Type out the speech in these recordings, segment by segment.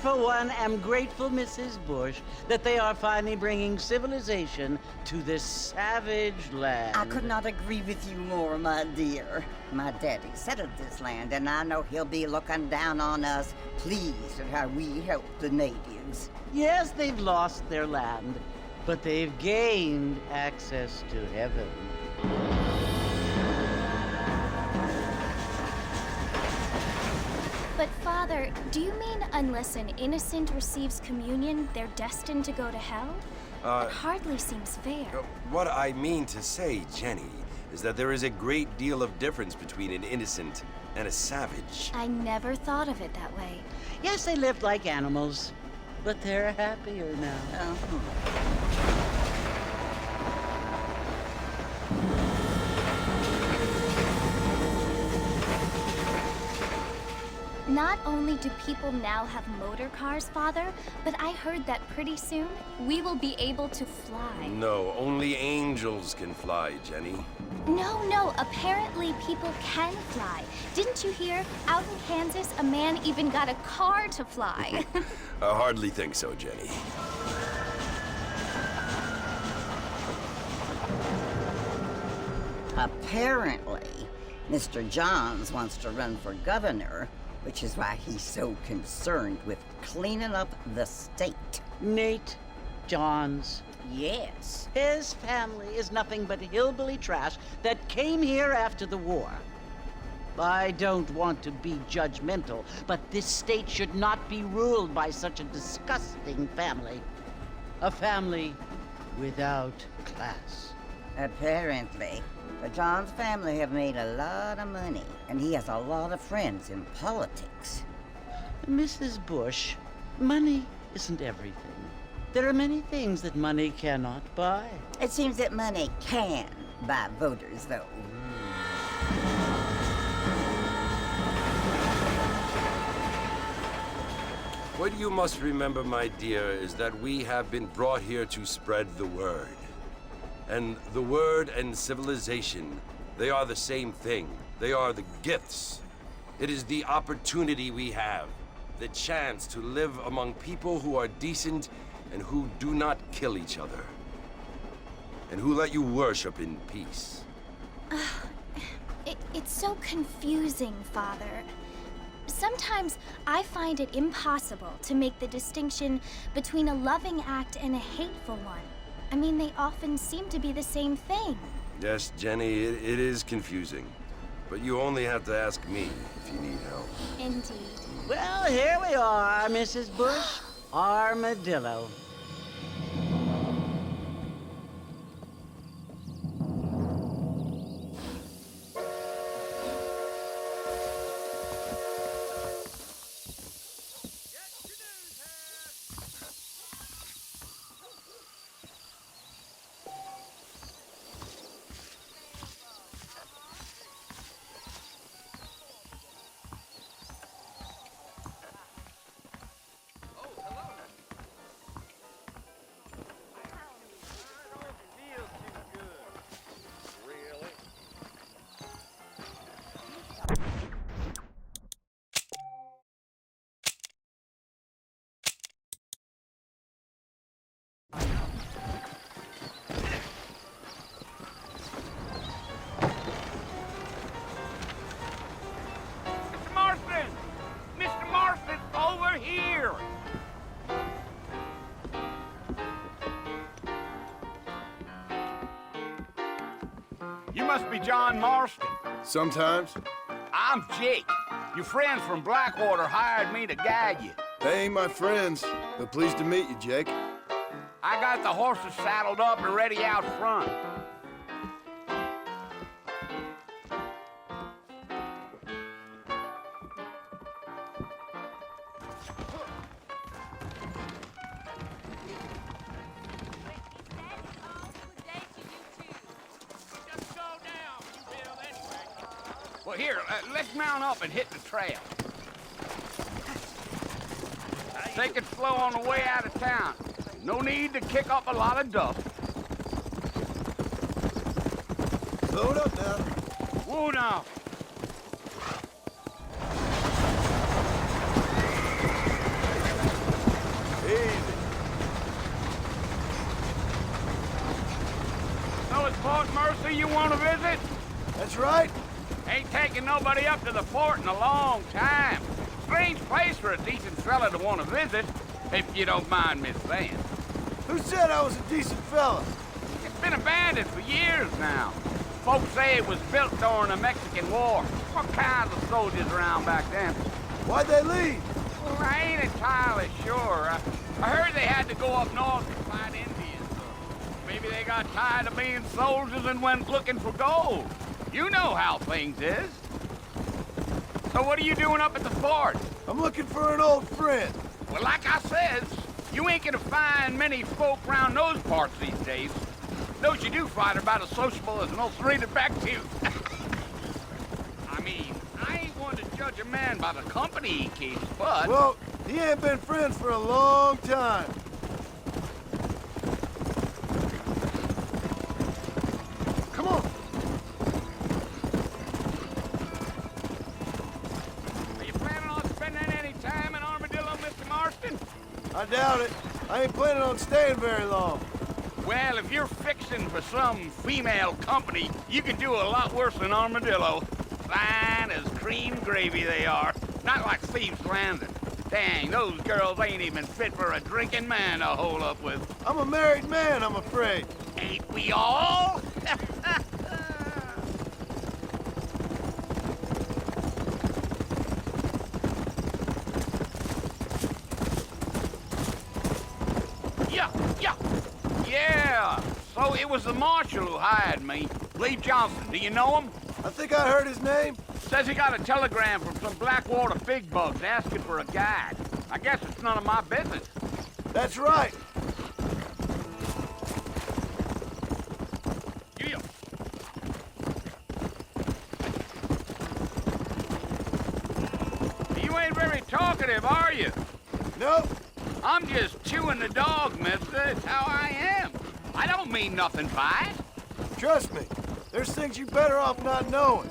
for one, am grateful, Mrs. Bush, that they are finally bringing civilization to this savage land. I could not agree with you more, my dear. My daddy settled this land, and I know he'll be looking down on us, pleased at how we help the natives. Yes, they've lost their land, but they've gained access to heaven. But Father, do you mean unless an innocent receives communion, they're destined to go to hell? That hardly seems fair. What I mean to say, Jenny, is that there is a great deal of difference between an innocent and a savage. I never thought of it that way. Yes, they lived like animals, but they're happier now. Not only do people now have motor cars, Father, but I heard that pretty soon we will be able to fly. No, only angels can fly, Jenny. No, apparently people can fly. Didn't you hear? Out in Kansas, a man even got a car to fly. I hardly think so, Jenny. Apparently, Mr. Johns wants to run for governor, which is why he's so concerned with cleaning up the state. Nate Johns. Yes. His family is nothing but hillbilly trash that came here after the war. I don't want to be judgmental, but this state should not be ruled by such a disgusting family. A family without class. Apparently. The Johns family have made a lot of money, and he has a lot of friends in politics. Mrs. Bush, money isn't everything. There are many things that money cannot buy. It seems that money can buy voters, though. What you must remember, my dear, is that we have been brought here to spread the word. And the word and civilization, they are the same thing. They are the gifts. It is the opportunity we have, the chance to live among people who are decent and who do not kill each other, and who let you worship in peace. It's so confusing, Father. Sometimes I find it impossible to make the distinction between a loving act and a hateful one. I mean, they often seem to be the same thing. Yes, Jenny, it is confusing. But you only have to ask me if you need help. Indeed. Well, here we are, Mrs. Bush. Armadillo. You must be John Marston. Sometimes. I'm Jake. Your friends from Blackwater hired me to guide you. They ain't my friends, but pleased to meet you, Jake. I got the horses saddled up and ready out front. Well, here, let's mount up and hit the trail. Take it slow on the way out of town. No need to kick up a lot of dust. Slow it up now. Whoa now. you want to visit? That's right. Ain't taking nobody up to the fort in a long time. Strange place for a decent fella to want to visit, if you don't mind me saying. Who said I was a decent fella? It's been abandoned for years now. Folks say it was built during the Mexican War. What kinds of soldiers around back then? Why'd they leave? Well, I ain't entirely sure. I heard they had to go up north to fight Indians. Maybe they got tired of being soldiers and went looking for gold. You know how things is. So what are you doing up at the fort? I'm looking for an old friend. Well, like I says, you ain't gonna find many folk around those parts these days. Those you do find are about as sociable as an ulcerated back tooth. I mean, I ain't one to judge a man by the company he keeps, but... Well, he ain't been friends for a long time. Come on. Are you planning on spending any time in Armadillo, Mr. Marston? I doubt it. I ain't planning on staying very long. Well, if you're fixing for some female company, you can do a lot worse than Armadillo. Fine as cream gravy they are. Not like Thieves' Landing. Dang, those girls ain't even fit for a drinking man to hole up with. I'm a married man, I'm afraid. Ain't we all? Yeah. So it was the marshal who hired me. Lee Johnson. Do you know him? I think I heard his name. Says he got a telegram from some Blackwater big bugs asking for a guide. I guess it's none of my business. That's right. Yeah. You ain't very talkative, are you? Nope. I'm just chewing the dog, mister. It's how I am. I don't mean nothing by it. Trust me. There's things you better off not knowing.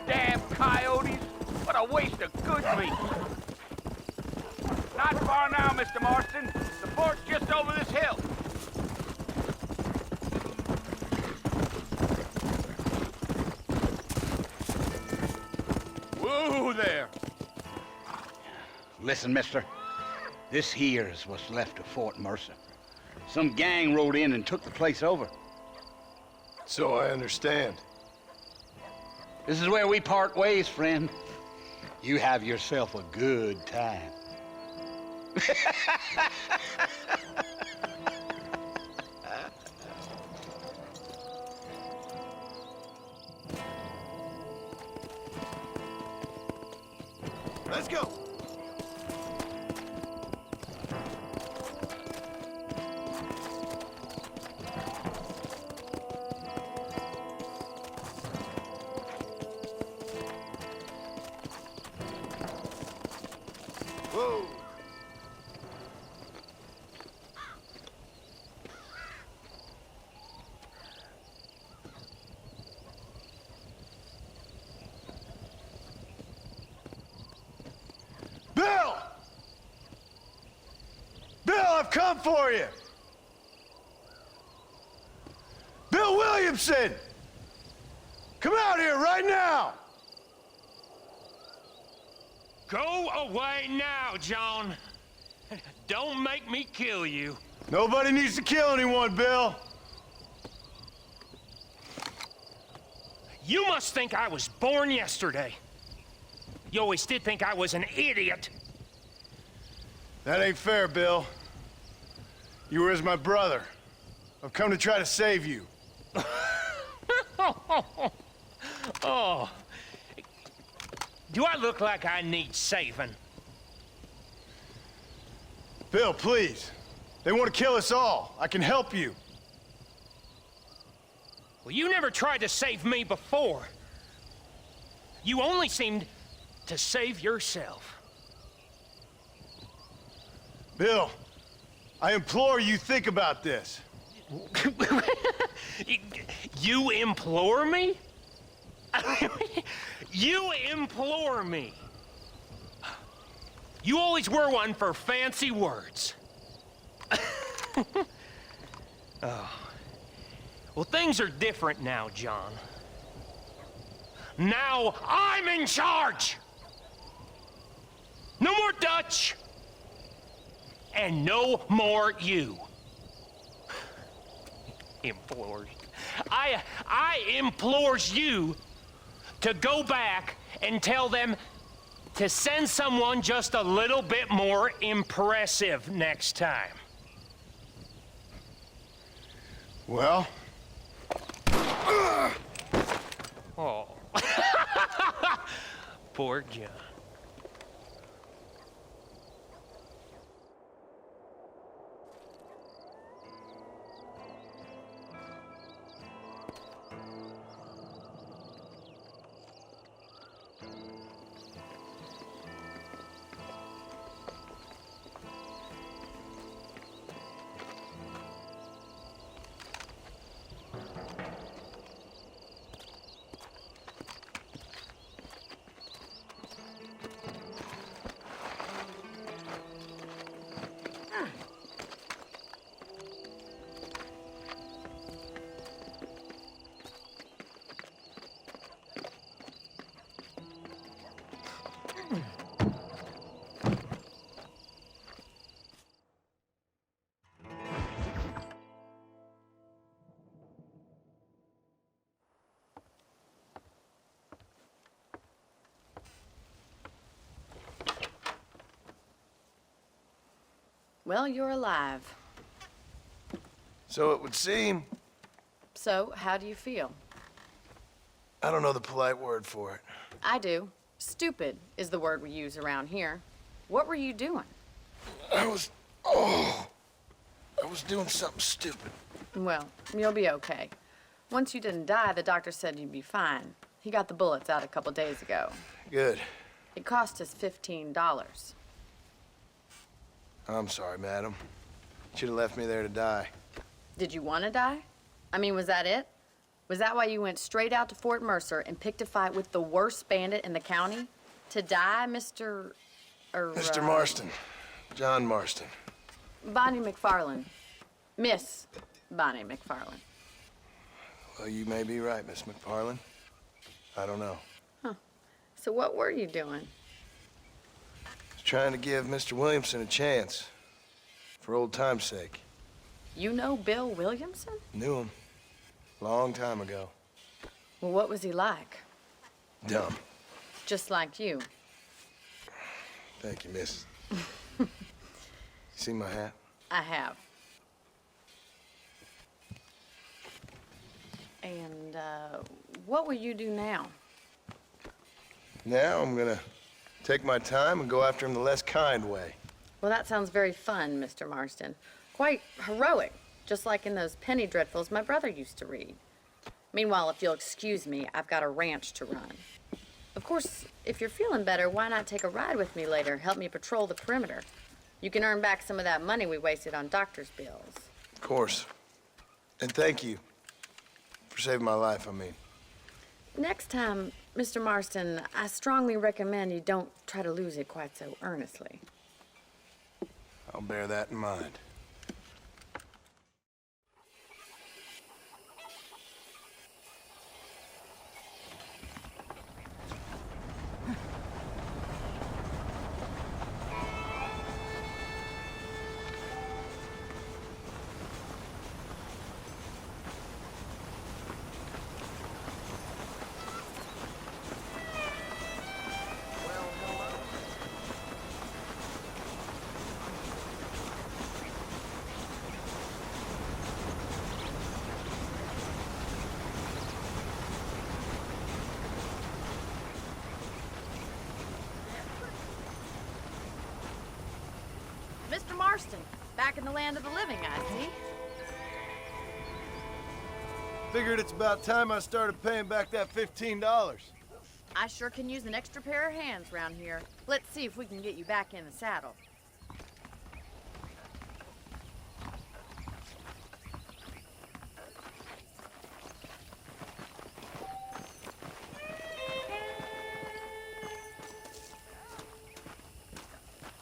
Damn coyotes. What a waste of good meat. Not far now, Mr. Marston. The fort's just over this hill. Whoa there. Listen, mister. This here is what's left of Fort Mercer. Some gang rode in and took the place over. So I understand. This is where we part ways, friend. You have yourself a good time. Let's go. Whoa. Bill! Bill, I've come for you! Bill Williamson! Come out here right now! Go away now, John. Don't make me kill you. Nobody needs to kill anyone, Bill. You must think I was born yesterday. You always did think I was an idiot. That ain't fair, Bill. You were as my brother. I've come to try to save you. Oh. Do I look like I need saving? Bill, please. They want to kill us all. I can help you. Well, you never tried to save me before. You only seemed to save yourself. Bill, I implore you think about this. You implore me? You implore me. You always were one for fancy words. Oh. Well, things are different now, John. Now I'm in charge! No more Dutch! And no more you. Implores. I implores you to go back and tell them to send someone just a little bit more impressive next time. Well? Oh. Poor John. Well, you're alive. So it would seem. So, how do you feel? I don't know the polite word for it. I do. Stupid is the word we use around here. What were you doing? I was doing something stupid. Well, you'll be okay. Once you didn't die, the doctor said you'd be fine. He got the bullets out a couple days ago. Good. It cost us $15. I'm sorry, madam. Should have left me there to die. Did you want to die? I mean, was that it? Was that why you went straight out to Fort Mercer and picked a fight with the worst bandit in the county? To die, Mr. Mr. Marston. John Marston. Bonnie McFarland. Miss Bonnie McFarland. Well, you may be right, Miss McFarland. I don't know. So what were you doing? Trying to give Mr. Williamson a chance. For old time's sake. You know Bill Williamson? Knew him. Long time ago. Well, what was he like? Dumb. Just like you. Thank you, miss. You see my hat? I have. And, what will you do now? Now I'm gonna take my time and go after him the less kind way. Well, that sounds very fun, Mr. Marston. Quite heroic, just like in those penny dreadfuls my brother used to read. Meanwhile, if you'll excuse me, I've got a ranch to run. Of course, if you're feeling better, why not take a ride with me later? Help me patrol the perimeter. You can earn back some of that money we wasted on doctor's bills. Of course. And thank you for saving my life, I mean. Next time, Mr. Marston, I strongly recommend you don't try to lose it quite so earnestly. I'll bear that in mind. Mr. Marston, back in the land of the living, I see. Figured it's about time I started paying back that $15. I sure can use an extra pair of hands around here. Let's see if we can get you back in the saddle.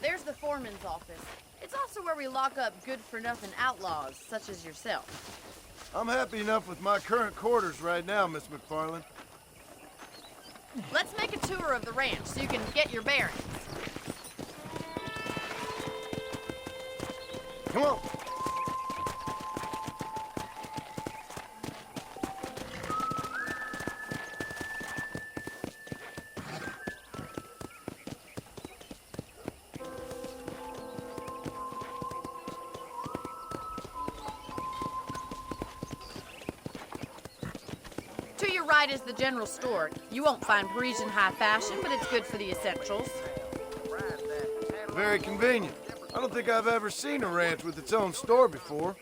There's the foreman's office. It's also where we lock up good-for-nothing outlaws, such as yourself. I'm happy enough with my current quarters right now, Miss McFarland. Let's make a tour of the ranch so you can get your bearings. Come on. To your right is the general store. You won't find Parisian high fashion, but it's good for the essentials. Very convenient. I don't think I've ever seen a ranch with its own store before.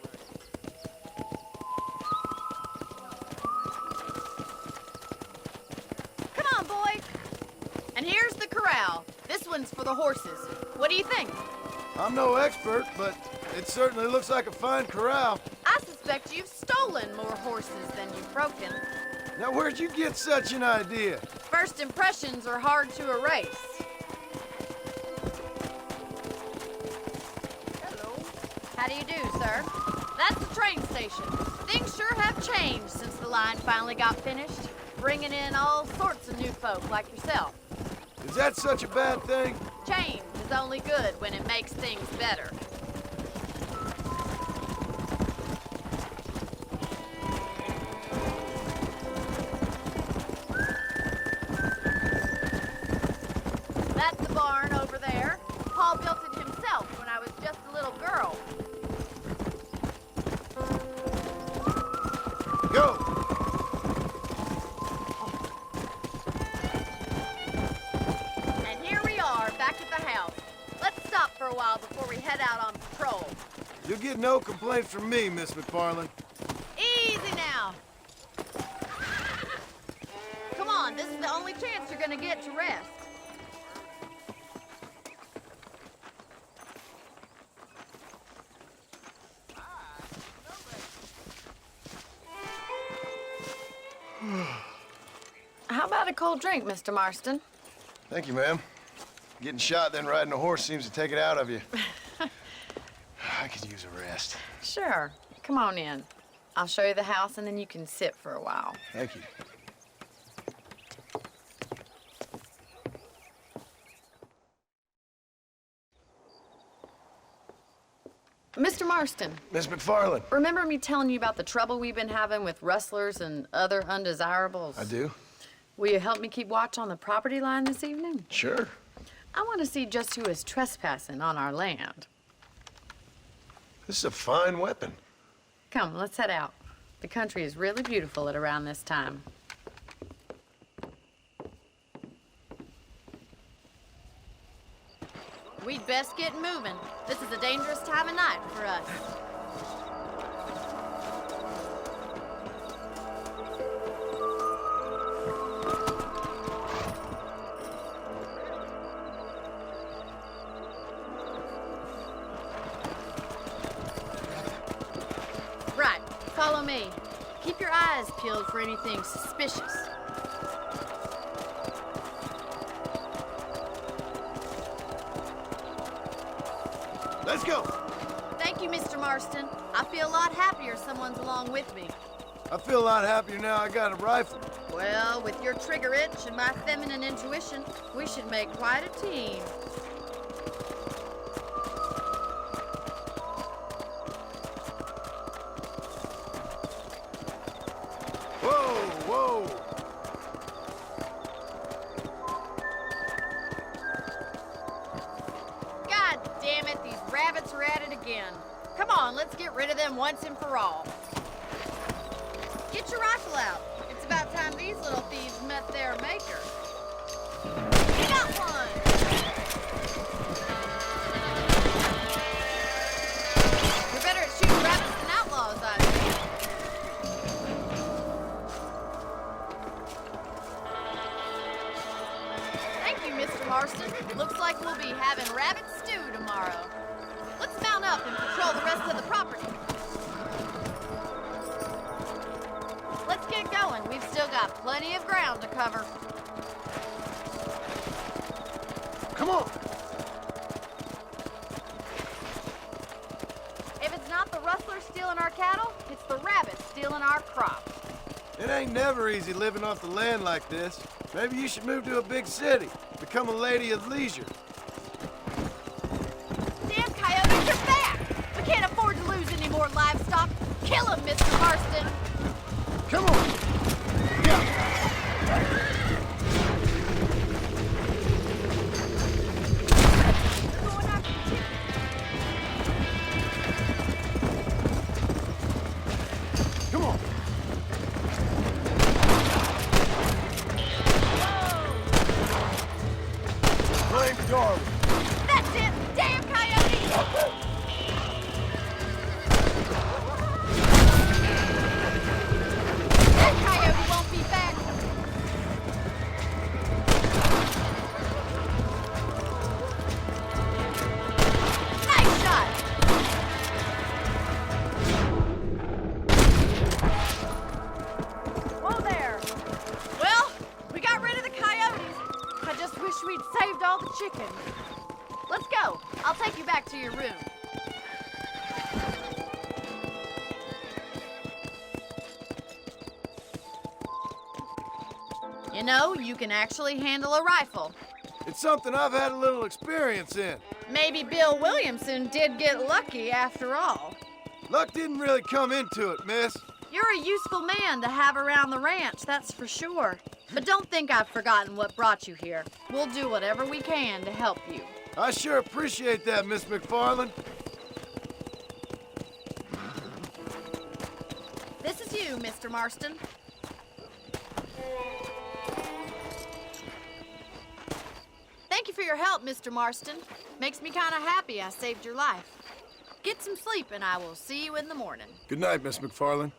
Come on, boy. And here's the corral. This one's for the horses. What do you think? I'm no expert, but it certainly looks like a fine corral. I suspect you've stolen more horses than you've broken. Now, where'd you get such an idea? First impressions are hard to erase. Hello. How do you do, sir? That's the train station. Things sure have changed since the line finally got finished, bringing in all sorts of new folk like yourself. Is that such a bad thing? Change is only good when it makes things better. That's the barn over there. Paul built it himself when I was just a little girl. Go! And here we are, back at the house. Let's stop for a while before we head out on patrol. You'll get no complaints from me, Miss McFarland. Easy now. Come on, this is the only chance you're gonna get to rest. How about a cold drink, Mr. Marston? Thank you, ma'am. Getting shot, then riding a horse seems to take it out of you. I could use a rest. Sure. Come on in. I'll show you the house, and then you can sit for a while. Thank you. Mr. Marston, Miss McFarland. remember me telling you about the trouble we've been having with rustlers and other undesirables? I do? Will you help me keep watch on the property line this evening? Sure. I want to see just who is trespassing on our land. This is a fine weapon. Come, let's head out. The country is really beautiful at around this time. We'd best get moving. This is a dangerous time of night for us. Right, follow me. Keep your eyes peeled for anything suspicious. Let's go. Thank you, Mr. Marston. I feel a lot happier someone's along with me. I feel a lot happier now I got a rifle. Well, with your trigger itch and my feminine intuition, we should make quite a team. Whoa, whoa. God damn it, these rabbits are at it again. Come on, let's get rid of them once and for all. Get your rifle out. It's about time these little thieves met their maker. You got one! You're better at shooting rabbits than outlaws, I think. Thank you, Mr. Marston. Looks like we'll be having rabbit stew tomorrow. Let's mount up and patrol the rest of the property. Let's get going. We've still got plenty of ground to cover. Come on. If it's not the rustlers stealing our cattle, it's it's the rabbits stealing our crops. It ain't never easy living off the land like this. Maybe you should move to a big city. Become a lady of leisure. Damn coyotes are back! We can't afford to lose any more livestock. Kill them, Mr. Marston! Come on! Yeah. They're going after the chicken. Come on! Blame Darwin. That's it! Damn coyotes! That coyote won't be back! Nice shot! Whoa there! Well, we got rid of the coyotes. I just wish we'd saved all the chickens. Let's go. I'll take you back to your room. You know, you can actually handle a rifle. It's something I've had a little experience in. Maybe Bill Williamson did get lucky after all. Luck didn't really come into it, miss. You're a useful man to have around the ranch, that's for sure. But don't think I've forgotten what brought you here. We'll do whatever we can to help you. I sure appreciate that, Miss McFarland. This is you, Mr. Marston. Thank you for your help, Mr. Marston. Makes me kind of happy I saved your life. Get some sleep and I will see you in the morning. Good night, Miss McFarland.